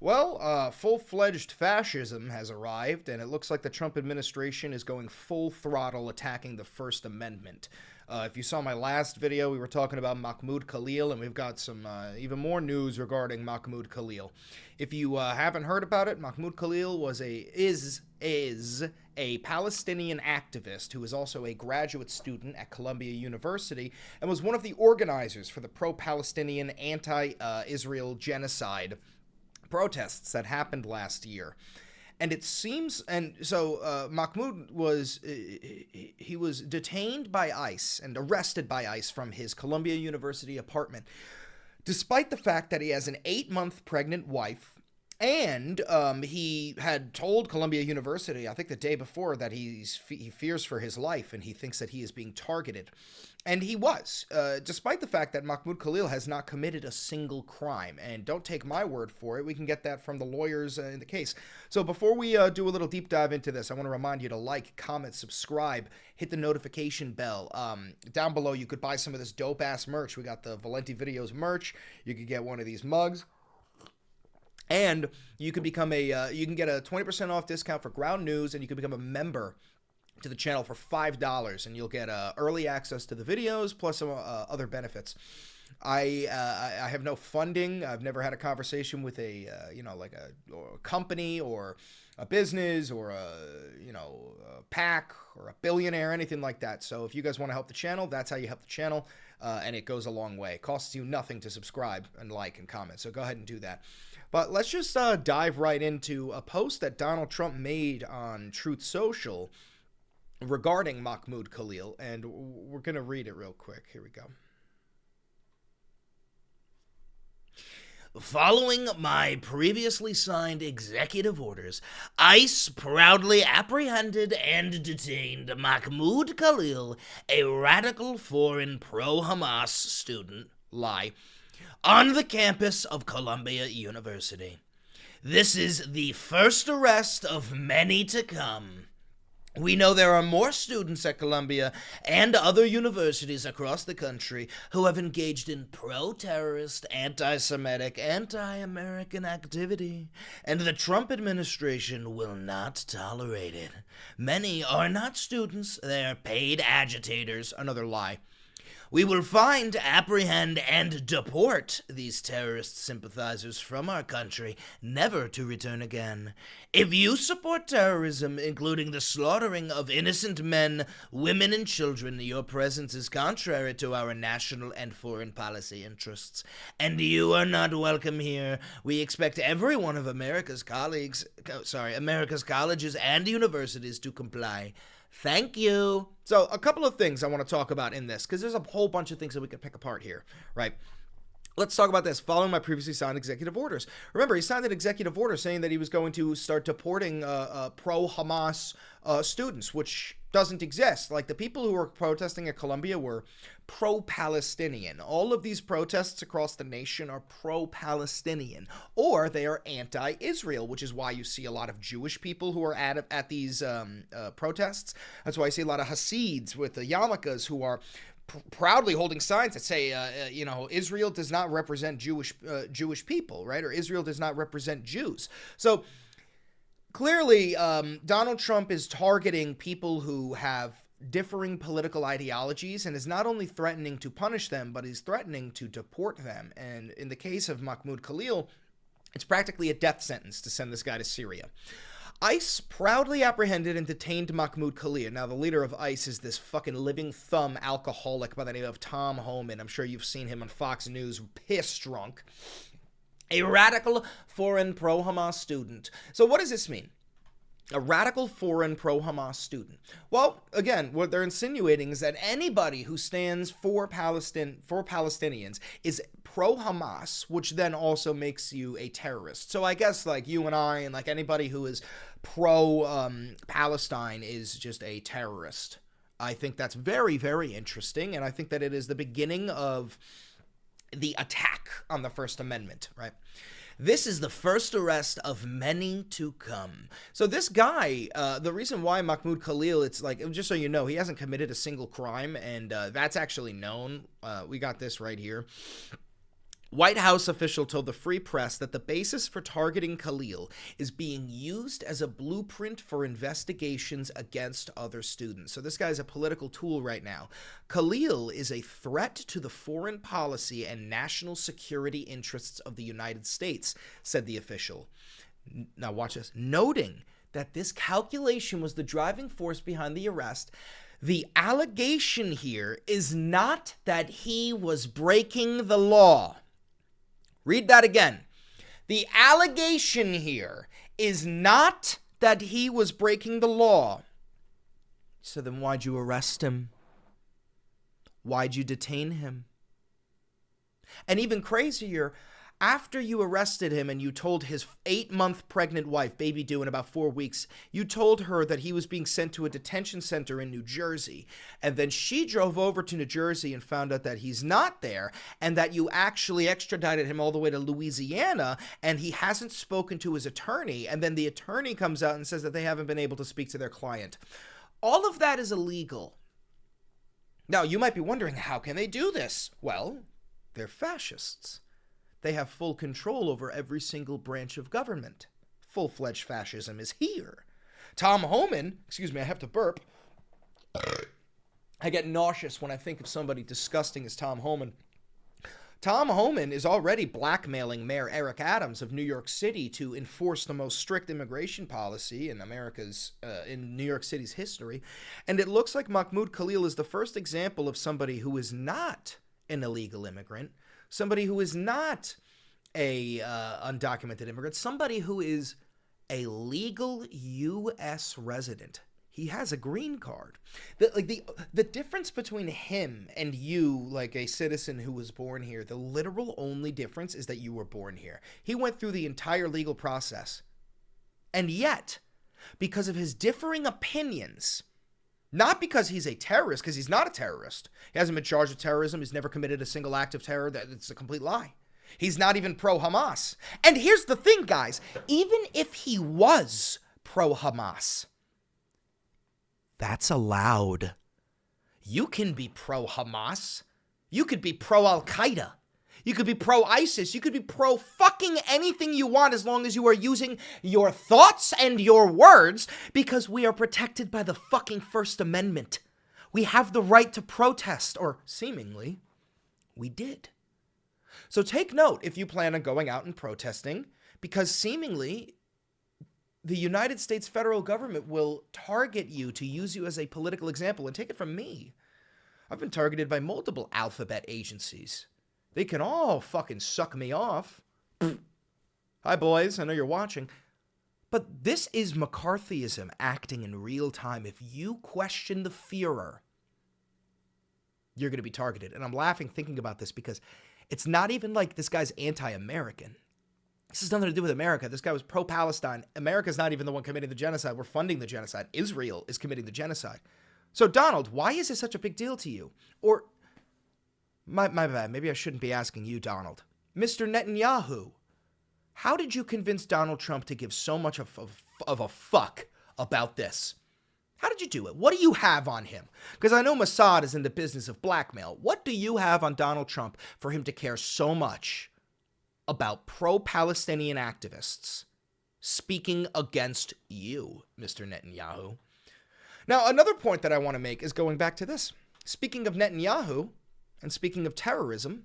Full-fledged fascism has arrived, and it looks like the Trump administration is going full throttle attacking the First Amendment. If you saw my last video, we were talking about Mahmoud Khalil, and we've got some even more news regarding Mahmoud Khalil. If you haven't heard about it, Mahmoud Khalil is a Palestinian activist who is also a graduate student at Columbia University and was one of the organizers for the pro-Palestinian anti-Israel genocide protests that happened last year. And it seems, and so Mahmoud was, he was detained by ICE and arrested by ICE from his Columbia University apartment, despite the fact that he has an 8-month pregnant wife. And he had told Columbia University, I think the day before, that he fears for his life and he thinks that he is being targeted. And he was, despite the fact that Mahmoud Khalil has not committed a single crime. And don't take my word for it. We can get that from the lawyers in the case. So before we do a little deep dive into this, I want to remind you to like, comment, subscribe, hit the notification bell. Down below, you could buy some of this dope-ass merch. We got the Valenti Videos merch. You could get one of these mugs. And you can become you can get a 20% off discount for Ground News, and you can become a member to the channel for $5, and you'll get early access to the videos plus some other benefits. I have no funding. I've never had a conversation with a like a company or a business or a PAC or a billionaire, anything like that. So if you guys want to help the channel, that's how you help the channel, and it goes a long way. It costs you nothing to subscribe and like and comment. So go ahead and do that. But let's just dive right into a post that Donald Trump made on Truth Social regarding Mahmoud Khalil, and we're going to read it real quick. Here we go. Following my previously signed executive orders, ICE proudly apprehended and detained Mahmoud Khalil, a radical foreign pro-Hamas student, on the campus of Columbia University. This is the first arrest of many to come. We know there are more students at Columbia and other universities across the country who have engaged in pro-terrorist, anti-Semitic, anti-American activity, and the Trump administration will not tolerate it. Many are not students, they are paid agitators. Another lie. We will find, apprehend, and deport these terrorist sympathizers from our country, never to return again. If you support terrorism, including the slaughtering of innocent men, women, and children, your presence is contrary to our national and foreign policy interests, and you are not welcome here. We expect every one of America's colleges and universities to comply. Thank you. So a couple of things I want to talk about in this, because there's a whole bunch of things that we could pick apart here, right? Let's talk about this. Following my previously signed executive orders. Remember, he signed an executive order saying that he was going to start deporting pro-Hamas students, which doesn't exist. Like, the people who were protesting at Columbia were pro-Palestinian. All of these protests across the nation are pro-Palestinian, or they are anti-Israel, which is why you see a lot of Jewish people who are at these protests. That's why I see a lot of Hasids with the yarmulkes who are proudly holding signs that say, Israel does not represent Jewish people, right? Or Israel does not represent Jews. So clearly, Donald Trump is targeting people who have differing political ideologies and is not only threatening to punish them, but he's threatening to deport them. And in the case of Mahmoud Khalil, it's practically a death sentence to send this guy to Syria. ICE proudly apprehended and detained Mahmoud Khalil. Now, the leader of ICE is this fucking living thumb alcoholic by the name of Tom Homan. I'm sure you've seen him on Fox News, piss drunk. A radical foreign pro-Hamas student. So what does this mean? A radical foreign pro-Hamas student. Well, again, what they're insinuating is that anybody who stands for Palestinians is pro-Hamas, which then also makes you a terrorist. So I guess like you and I and like anybody who is pro-Palestine is just a terrorist. I think that's very, very interesting, and I think that it is the beginning of the attack on the First Amendment, right? This is the first arrest of many to come. So this guy, the reason why Mahmoud Khalil, it's like, just so you know, he hasn't committed a single crime, and that's actually known. We got this right here. White House official told the Free Press that the basis for targeting Khalil is being used as a blueprint for investigations against other students. So this guy's a political tool right now. Khalil is a threat to the foreign policy and national security interests of the United States, said the official. Now watch this. Noting that this calculation was the driving force behind the arrest, the allegation here is not that he was breaking the law. Read that again. The allegation here is not that he was breaking the law. So then why'd you arrest him? Why'd you detain him? And even crazier, after you arrested him and you told his 8-month pregnant wife, baby due in about 4 weeks, you told her that he was being sent to a detention center in New Jersey. And then she drove over to New Jersey and found out that he's not there and that you actually extradited him all the way to Louisiana and he hasn't spoken to his attorney. And then the attorney comes out and says that they haven't been able to speak to their client. All of that is illegal. Now, you might be wondering, how can they do this? Well, they're fascists. They have full control over every single branch of government. Full-fledged fascism is here. Tom Homan, excuse me, I have to burp. I get nauseous when I think of somebody disgusting as Tom Homan. Tom Homan is already blackmailing Mayor Eric Adams of New York City to enforce the most strict immigration policy in in New York City's history. And it looks like Mahmoud Khalil is the first example of somebody who is not an illegal immigrant, somebody who is not a undocumented immigrant, somebody who is a legal U.S. resident. He has a green card. The difference between him and you, like a citizen who was born here, the literal only difference is that you were born here. He went through the entire legal process. And yet, because of his differing opinions, not because he's a terrorist, because he's not a terrorist. He hasn't been charged with terrorism. He's never committed a single act of terror. It's a complete lie. He's not even pro-Hamas. And here's the thing, guys. Even if he was pro-Hamas, that's allowed. You can be pro-Hamas. You could be pro-Al-Qaeda. You could be pro-ISIS. You could be pro-fucking anything you want as long as you are using your thoughts and your words, because we are protected by the fucking First Amendment. We have the right to protest, or seemingly, we did. So take note if you plan on going out and protesting, because seemingly the United States federal government will target you to use you as a political example. And take it from me. I've been targeted by multiple alphabet agencies. They can all fucking suck me off. Hi, boys. I know you're watching. But this is McCarthyism acting in real time. If you question the Führer, you're going to be targeted. And I'm laughing thinking about this because it's not even like this guy's anti-American. This has nothing to do with America. This guy was pro-Palestine. America's not even the one committing the genocide. We're funding the genocide. Israel is committing the genocide. So, Donald, why is this such a big deal to you? Or, my bad, maybe I shouldn't be asking you, Donald. Mr. Netanyahu, how did you convince Donald Trump to give so much of a fuck about this? How did you do it? What do you have on him? Because I know Mossad is in the business of blackmail. What do you have on Donald Trump for him to care so much about pro-Palestinian activists speaking against you, Mr. Netanyahu? Now, another point that I want to make is going back to this. Speaking of Netanyahu, and speaking of terrorism,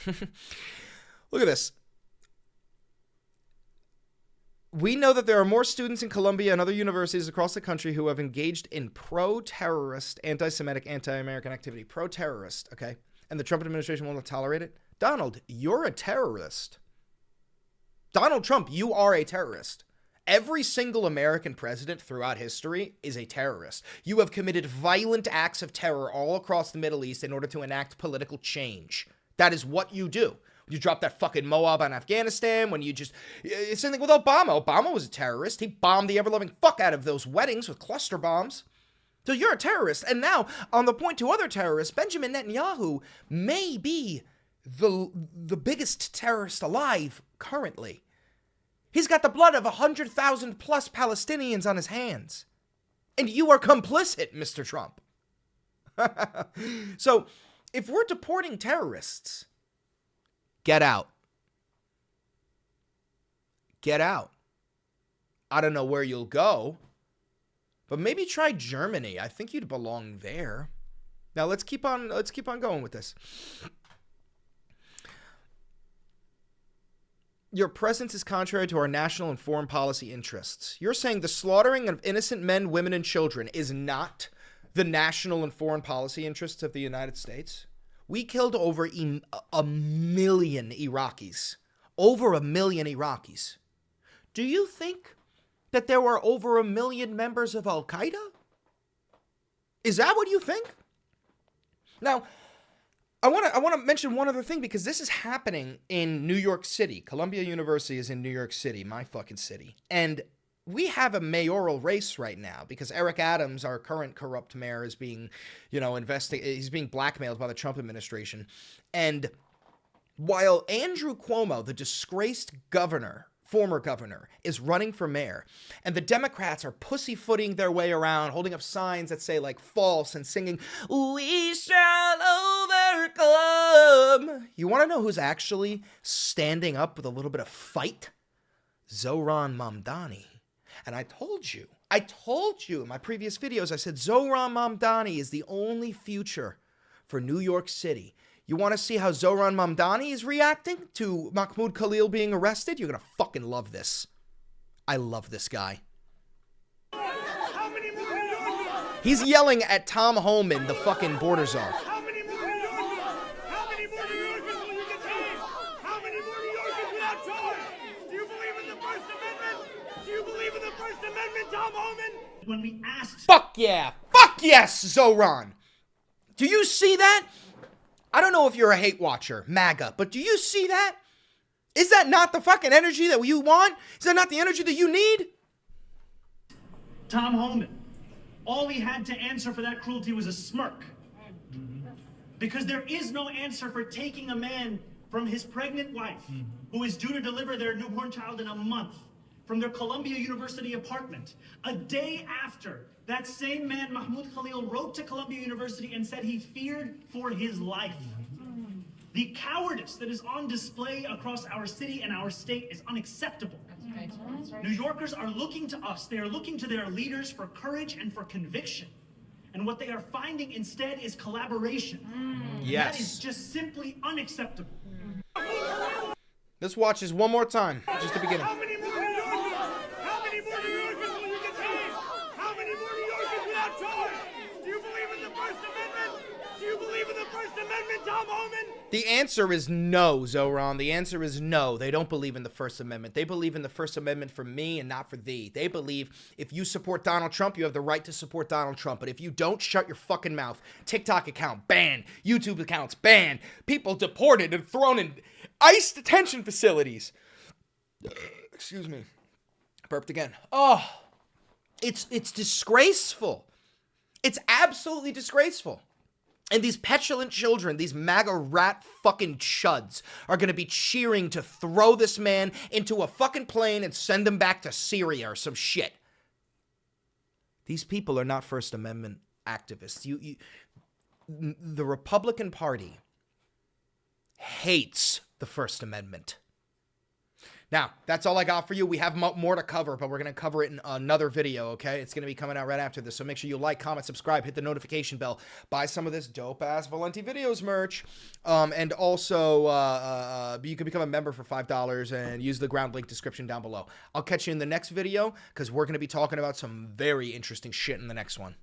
look at this. We know that there are more students in Columbia and other universities across the country who have engaged in pro-terrorist, anti-Semitic, anti-American activity. Pro-terrorist, okay? And the Trump administration will not tolerate it. Donald, you're a terrorist. Donald Trump, you are a terrorist. Every single American president throughout history is a terrorist. You have committed violent acts of terror all across the Middle East in order to enact political change. That is what you do. You drop that fucking Moab on Afghanistan, when you just... It's something with Obama. Obama was a terrorist. He bombed the ever-loving fuck out of those weddings with cluster bombs. So you're a terrorist. And now, on the point to other terrorists, Benjamin Netanyahu may be the biggest terrorist alive currently. He's got the blood of 100,000 plus Palestinians on his hands. And you are complicit, Mr. Trump. So, if we're deporting terrorists, Get out. Get out. I don't know where you'll go, but maybe try Germany. I think you'd belong there. Now let's keep on going with this. Your presence is contrary to our national and foreign policy interests. You're saying the slaughtering of innocent men, women, and children is not the national and foreign policy interests of the United States? We killed over a million Iraqis. Over a million Iraqis. Do you think that there were over 1 million members of Al-Qaeda? Is that what you think? Now, I want to mention one other thing, because this is happening in New York City. Columbia University is in New York City, my fucking city. And we have a mayoral race right now because Eric Adams, our current corrupt mayor, is being, he's being blackmailed by the Trump administration. And while Andrew Cuomo, the disgraced former governor, is running for mayor, and the Democrats are pussyfooting their way around, holding up signs that say, like, false, and singing, "We shall overcome." You want to know who's actually standing up with a little bit of fight? Zohran Mamdani. And I told you in my previous videos, I said Zohran Mamdani is the only future for New York City. You want to see how Zohran Mamdani is reacting to Mahmoud Khalil being arrested? You're going to fucking love this. I love this guy. He's yelling at Tom Homan, the fucking border czar. How many more New Yorkers will you detain? How many more New Yorkers without charge? Do you believe in the First Amendment? Do you believe in the First Amendment, Tom Homan? When we asked... Fuck yeah! Fuck yes, Zohran! Do you see that? I don't know if you're a hate watcher, MAGA, but do you see that? Is that not the fucking energy that you want? Is that not the energy that you need? Tom Homan, all he had to answer for that cruelty was a smirk. Because there is no answer for taking a man from his pregnant wife, who is due to deliver their newborn child in a month, from their Columbia University apartment, a day after that same man, Mahmoud Khalil, wrote to Columbia University and said he feared for his life. The cowardice that is on display across our city and our state is unacceptable. That's right. New Yorkers are looking to us. They are looking to their leaders for courage and for conviction. And what they are finding instead is collaboration. Yes. That is just simply unacceptable. Let's watch this one more time, just the beginning. How many more New Yorkers? How many more New Yorkers will you detain? How many more New Yorkers without charge? Do you believe in the First Amendment? Do you believe in the First Amendment, Tom Homan? The answer is no, Zohran. The answer is no. They don't believe in the First Amendment. They believe in the First Amendment for me and not for thee. They believe if you support Donald Trump, you have the right to support Donald Trump. But if you don't, shut your fucking mouth. TikTok account banned. YouTube accounts banned. People deported and thrown in ICE detention facilities. Excuse me. Burped again. Oh, it's disgraceful. It's absolutely disgraceful. And these petulant children, these MAGA rat fucking chuds, are going to be cheering to throw this man into a fucking plane and send him back to Syria or some shit. These people are not First Amendment activists. The Republican Party hates the First Amendment. Now, that's all I got for you. We have more to cover, but we're going to cover it in another video, okay? It's going to be coming out right after this, so make sure you like, comment, subscribe, hit the notification bell, buy some of this dope-ass Valenti Videos merch, and also you can become a member for $5 and use the ground link description down below. I'll catch you in the next video, because we're going to be talking about some very interesting shit in the next one.